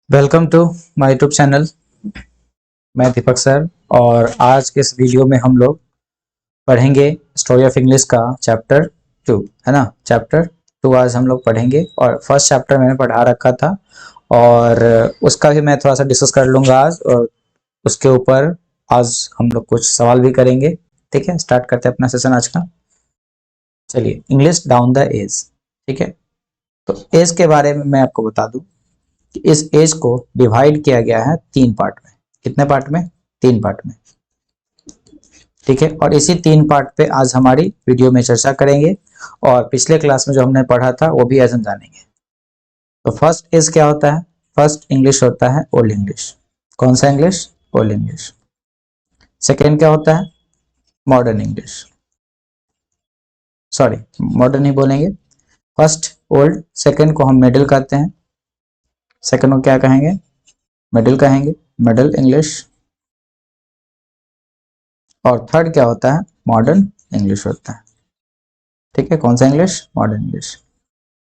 Welcome to my YouTube channel. मैं Deepak sir और आज के इस वीडियो में हम लोग पढ़ेंगे स्टोरी ऑफ इंग्लिश का चैप्टर 2, है ना। चैप्टर 2 आज हम लोग पढ़ेंगे और फर्स्ट चैप्टर मैंने पढ़ा रखा था और उसका भी मैं थोड़ा सा डिस्कस कर लूँगा आज, और उसके ऊपर आज हम लोग कुछ सवाल भी करेंगे। ठीक है, स्टार्ट करते हैं अपना सेशन आज का। चलिए, इंग्लिश डाउन द एज। ठीक है, तो एज के बारे में मैं आपको बता दूं कि इस एज को डिवाइड किया गया है 3 पार्ट में। कितने पार्ट में? 3 पार्ट में। ठीक है, और इसी 3 पार्ट पे आज हमारी वीडियो में चर्चा करेंगे और पिछले क्लास में जो हमने पढ़ा था वो भी आज हम जानेंगे। तो फर्स्ट एज क्या होता है? फर्स्ट इंग्लिश होता है ओल्ड इंग्लिश। कौन सा इंग्लिश? Old English. सेकेंड क्या होता है? Modern English. सॉरी, मॉडर्न ही बोलेंगे। फर्स्ट ओल्ड, सेकेंड को हम मिडिल कहते हैं। सेकेंड को क्या कहेंगे? मिडिल कहेंगे, मिडिल इंग्लिश। और थर्ड क्या होता है? मॉडर्न इंग्लिश होता है। ठीक है, कौन सा इंग्लिश? Modern English.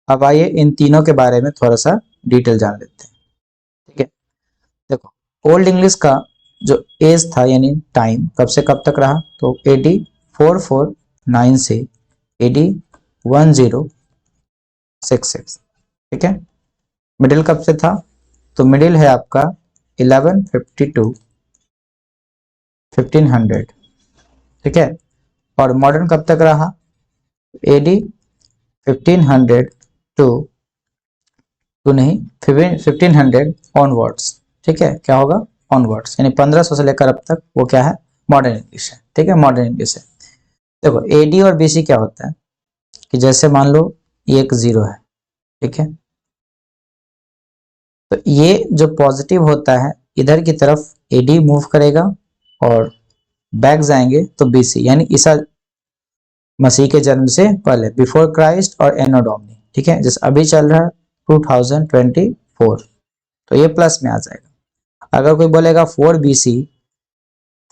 अब आइए इन तीनों के बारे में थोड़ा सा डिटेल जान लेते हैं। ठीक है, देखो, ओल्ड इंग्लिश का जो एज था यानी टाइम कब से कब तक रहा, तो AD 449 से AD 1066। ठीक है, मिडिल कब से था, तो मिडिल है आपका 1152 1500। ठीक है, और मॉडर्न कब तक रहा? AD 1500 टू नहीं 1500 ऑनवर्ड्स। ठीक है, क्या होगा? ऑनवर्ड्स, यानी 1500 से लेकर अब तक वो क्या है? मॉडर्न इंग्लिश है। ठीक है, मॉडर्न इंग्लिश है। देखो, AD और BC क्या होता है कि जैसे मान लो ये एक 0 है। ठीक है, तो ये जो पॉजिटिव होता है इधर की तरफ AD मूव करेगा और बैक जाएंगे तो BC, यानी ईसा मसीह के जन्म से पहले, बिफोर क्राइस्ट और एनो डोमिनी। ठीक है, जैसे अभी चल रहा है 2024, तो ये प्लस में आ जाएगा। अगर कोई बोलेगा 4BC,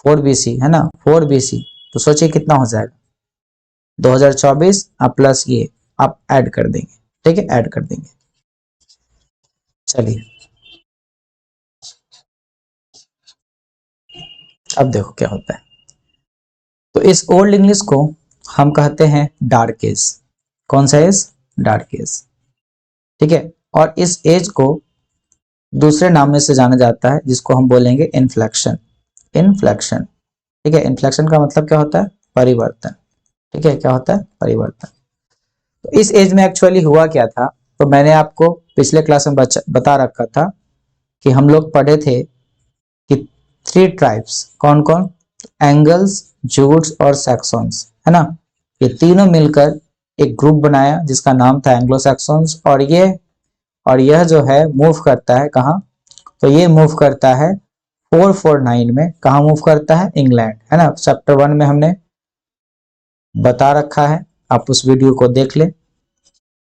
4BC है ना, 4BC, तो सोचिए कितना हो जाएगा? 2024 आप प्लस ये आप ऐड कर देंगे। ठीक है, ऐड कर देंगे। चलिए, अब देखो क्या होता है। तो इस ओल्ड इंग्लिश को हम कहते हैं डार्क एज। कौन सा एज? Dark as. ठीक है, और इस एज को दूसरे नाम में से जाना जाता है जिसको हम बोलेंगे इन्फ्लेक्शन। इन्फ्लेक्शन। ठीक है, इन्फ्लेक्शन का मतलब क्या होता है? परिवर्तन। ठीक है, क्या होता है? परिवर्तन। तो इस एज में एक्चुअली हुआ क्या था, तो मैंने आपको पिछले क्लास में बता रखा था कि हम लोग पढ़े थे कि 3 ट्राइब्स, कौन कौन? एंगल्स, जूट्स और सैक्सन्स, है ना। ये तीनों मिलकर एक ग्रुप बनाया जिसका नाम था एंग्लो सैक्सन्स, और यह जो है मूव करता है कहाँ? तो ये मूव करता है 449 में। कहाँ मूव करता है? इंग्लैंड, है ना। चैप्टर 1 में हमने बता रखा है, आप उस वीडियो को देख ले।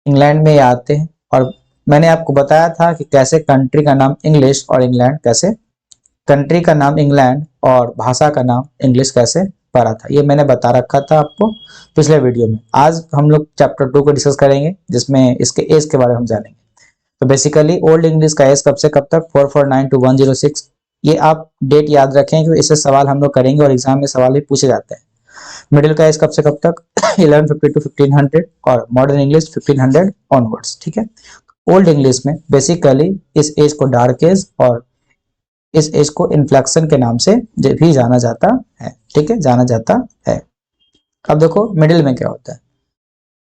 इंग्लैंड में ये आते हैं और मैंने आपको बताया था कि कैसे कंट्री का नाम इंग्लिश और इंग्लैंड कैसे, कंट्री का नाम इंग्लैंड और भाषा का नाम इंग्लिश कैसे पड़ा था, ये मैंने बता रखा था आपको पिछले वीडियो में। आज हम लोग चैप्टर 2 को डिस्कस करेंगे जिसमें इसके एज के बारे में हम जानेंगे। तो बेसिकली ओल्ड इंग्लिश का एज कब से कब तक? 449 टू 106। ये आप डेट याद रखें क्योंकि इससे सवाल हम लोग करेंगे और एग्जाम में सवाल भी पूछे जाते हैं। मिडिल का एज कब से कब तक? 1150 टू 1500, और मॉडर्न इंग्लिश 1500 ऑनवर्ड्स। ठीक है, ओल्ड इंग्लिश में बेसिकली इस एज को डार्क एज और इस एज को इन्फ्लेक्शन के नाम से भी जाना जाता है। ठीक है, जाना जाता है। अब देखो मिडिल में क्या होता है।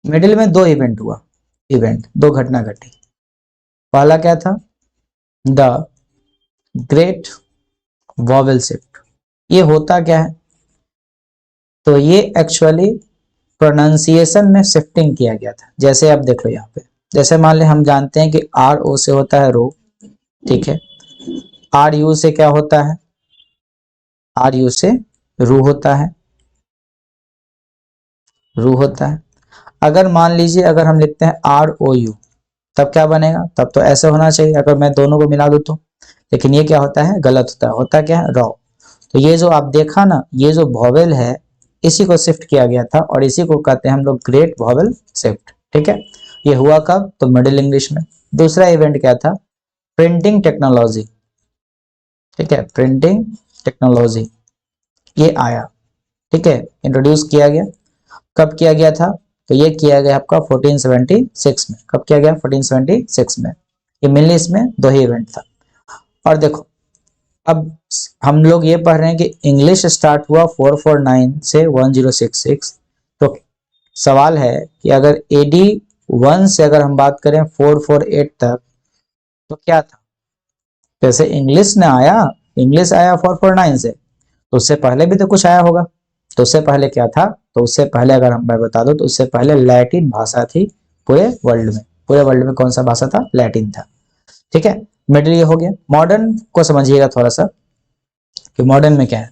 मिडिल में 2 इवेंट हुआ, दो घटना घटी। पहला क्या था? The great vowel shift. ये होता क्या है? तो ये एक्चुअली प्रोनाउंसिएशन में शिफ्टिंग किया गया था। जैसे आप देख लो यहाँ पे, जैसे मान ले हम जानते हैं कि RO से होता है रो। ठीक है, RU से क्या होता है? RU से रू होता है, रू होता है। अगर मान लीजिए अगर हम लिखते हैं ROU, तब क्या बनेगा? तब तो ऐसे होना चाहिए अगर मैं दोनों को मिला दूं तो, लेकिन ये क्या होता है? गलत होता है। होता क्या है? रॉ। तो ये जो आप देखा ना, ये जो वॉवेल है इसी को शिफ्ट किया गया था और इसी को कहते हैं हम लोग ग्रेट वॉवेल शिफ्ट। ठीक है, ये हुआ कब? तो मिडिल इंग्लिश में। दूसरा इवेंट क्या था? प्रिंटिंग टेक्नोलॉजी, ठीक है, प्रिंटिंग टेक्नोलॉजी ये आया, ठीक है, इंट्रोड्यूस किया गया। कब किया गया था? तो ये किया गया आपका 1476 में। कब किया गया? 1476 में। ये मेनली इसमें दो ही इवेंट था। और देखो अब हम लोग ये पढ़ रहे हैं कि इंग्लिश स्टार्ट हुआ 449 से 1066। तो सवाल है कि अगर AD 1 से अगर हम बात करें 448 तक तो क्या था? जैसे इंग्लिश ने आया, इंग्लिश आया 449 से, तो उससे पहले भी तो कुछ आया होगा। तो उससे पहले क्या था? तो उससे पहले अगर मैं बता दूं तो उससे पहले लैटिन भाषा थी पूरे वर्ल्ड में। पूरे वर्ल्ड में कौन सा भाषा था? लैटिन था, ठीक है। मिडिल ये हो गया। मॉडर्न को समझिएगा थोड़ा सा कि मॉडर्न में क्या है।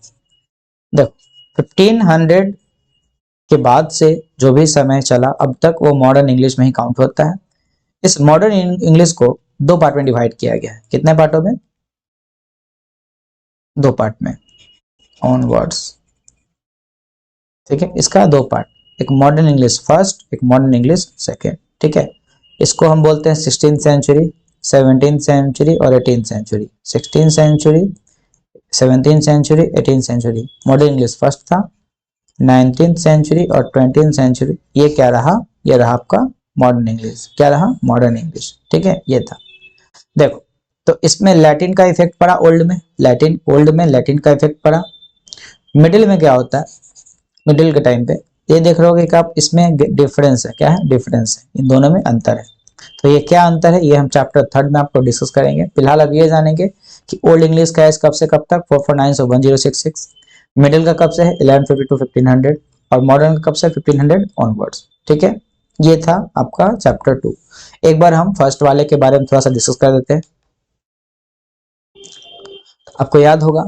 देखो 1500 के बाद से जो भी समय चला अब तक वो मॉडर्न इंग्लिश में ही काउंट होता है। इस मॉडर्न इंग्लिश को दो पार्ट में डिवाइड किया गया है। कितने पार्टों में? दो पार्ट में, ऑन वर्ड्स, ठीक है। इसका दो पार्ट, एक मॉडर्न इंग्लिश फर्स्ट, एक मॉडर्न इंग्लिश सेकेंड, ठीक है। इसको हम बोलते हैं 16th सेंचुरी, 17th सेंचुरी और 18th century. 16th century, 17th century, 18th century modern English first था। 19th सेंचुरी और 20th सेंचुरी ये क्या रहा? ये रहा आपका मॉडर्न इंग्लिश। क्या रहा? मॉडर्न इंग्लिश, ठीक है, ये था। देखो तो इसमें लैटिन का इफेक्ट पड़ा ओल्ड में, लैटिन ओल्ड में लैटिन का इफेक्ट पड़ा। मिडिल में क्या होता है? मिडिल के टाइम पे ये देख रहे हो कि आप इसमें डिफरेंस है। क्या है? डिफरेंस है, इन दोनों में अंतर है। तो ये क्या अंतर है ये हम चैप्टर 3 में आपको डिस्कस करेंगे। फिलहाल अब ये जानेंगे कि ओल्ड इंग्लिश का है कब से कब तक 449 से 1066, मिडिल का कब से है 1150 to 1500 और मॉडर्न कब से 1500 ऑनवर्ड्स, ठीक है। ये था आपका चैप्टर 2। एक बार हम फर्स्ट वाले के बारे में थोड़ा सा डिस्कस कर देते हैं। आपको याद होगा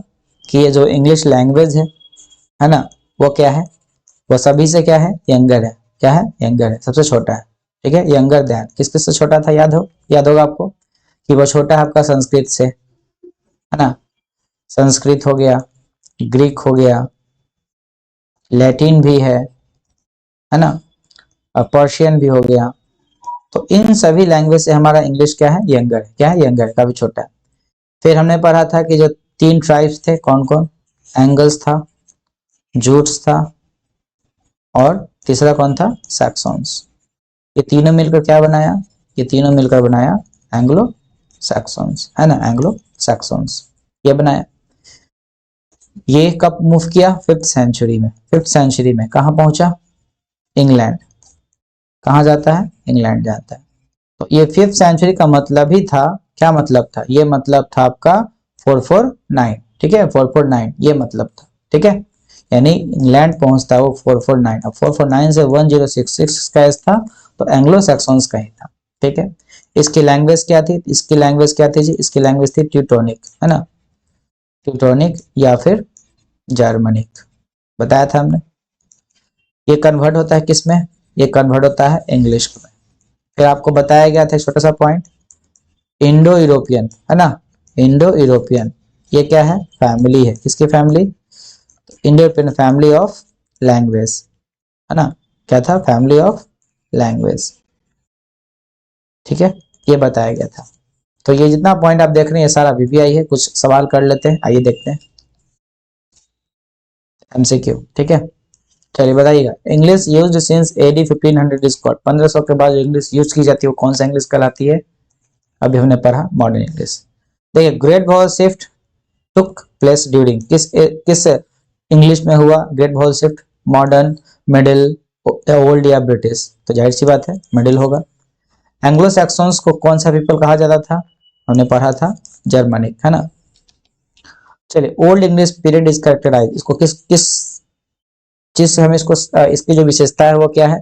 कि ये जो इंग्लिश लैंग्वेज है ना, वो क्या है? वो सभी से क्या है? यंगर है। क्या है? यंगर है, सबसे छोटा है, ठीक है। यंगर देन किस किस से छोटा था? याद होगा आपको कि वो छोटा है आपका संस्कृत से, है ना। संस्कृत हो गया, ग्रीक हो गया, लैटिन भी है ना, और पर्शियन भी हो गया। तो इन सभी लैंग्वेज से हमारा इंग्लिश क्या है? यंगर है। क्या है? यंगर है, काफी छोटा है। फिर हमने पढ़ा था कि जो 3 ट्राइब्स थे कौन कौन? एंगल्स था, जूट्स था और तीसरा कौन था? सैक्सॉन्स। ये तीनों मिलकर क्या बनाया? ये तीनों मिलकर बनाया एंग्लो सैक्सॉन्स, है ना, एंग्लो सैक्सॉन्स ये बनाया। ये कब मूव किया? 5th सेंचुरी में। 5th सेंचुरी में कहाँ पहुंचा? इंग्लैंड। कहाँ जाता है? इंग्लैंड जाता है। तो ये 5th सेंचुरी का मतलब ही था, क्या मतलब था? ये मतलब था आपका 449, ठीक है, 449 ये मतलब था, ठीक है। यानी इंग्लैंड पहुंचता है वो 449। अब 449 से 1066 का एज था तो एंग्लो सैक्सॉन्स का ही था, ठीक है। इसकी लैंग्वेज क्या थी? इसकी लैंग्वेज क्या थी जी? इसकी लैंग्वेज थी ट्यूटोनिक, है ना, ट्यूटोनिक या फिर जर्मनिक, बताया था हमने। ये कन्वर्ट होता है किस में? ये कन्वर्ट होता है इंग्लिश में। फिर आपको बताया गया था छोटा सा पॉइंट, इंडो यूरोपियन, है ना, इंडो यूरोपियन ये क्या है? फैमिली है। किसकी family? Indo European family of language, है ना। क्या था? फैमिली ऑफ लैंग्वेज, ठीक है, ये बताया गया था। तो ये जितना पॉइंट आप देख रहे हैं ये सारा VVI है। कुछ सवाल कर लेते हैं, आइए देखते हैं। MCQ, ठीक है। चलिए बताइएगा, English used since AD 1500 is called. 1500 के बाद जो इंग्लिश यूज की जाती है वो कौन सा इंग्लिश कहलाती है? अभी हमने पढ़ा मॉडर्न इंग्लिश। देखिए great vowel shift took place during किस इंग्लिश में हुआ great vowel shift? Modern, middle, old या ब्रिटिश? तो जाहिर सी बात है मिडिल होगा। एंग्लो सैक्सन्स को कौन सा पीपल कहा जाता था? हमने पढ़ा था जर्मनिक, है ना। चलिए old English period is characterise, इसको किस किस चीज से हम इसको इसकी जो विशेषता है वो क्या है?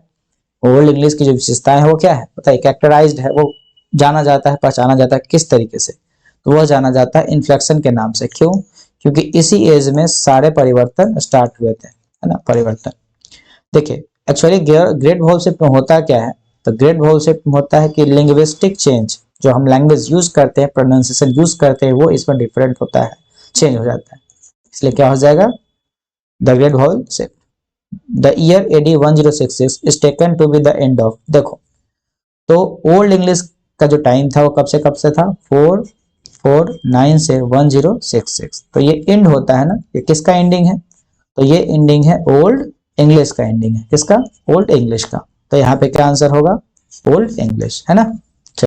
ओल्ड इंग्लिश की जो विशेषताएं है वो क्या है? बताइए, कैरेक्टराइज्ड है, वो जाना जाता है, पहचाना जाता है किस तरीके से? तो वह जाना जाता है इन्फ्लेक्शन के नाम से। क्यों? क्योंकि इसी एज में सारे परिवर्तन स्टार्ट हुए थे, है ना, परिवर्तन। देखिए एक्चुअली ग्रेट वॉल शिफ्ट में होता क्या है? तो ग्रेट वॉल शिफ्ट में होता है कि लिंग्विस्टिक चेंज, जो हम लैंग्वेज यूज करते हैं, प्रोनाउंसिएशन यूज करते हैं, वो इसमें डिफरेंट होता है, चेंज हो जाता है। इसलिए क्या हो जाएगा? The great vowel shift. The year AD 1066 is taken to be the end of. देखो तो ओल्ड इंग्लिश का जो टाइम था वो कब से था? 49 से 1066। तो ये इंड होता है ना, ये किसका एंडिंग है? तो ये एंडिंग है ओल्ड इंग्लिश का एंडिंग है। किसका? ओल्ड इंग्लिश का। तो यहाँ पे क्या आंसर होगा? ओल्ड इंग्लिश, है ना।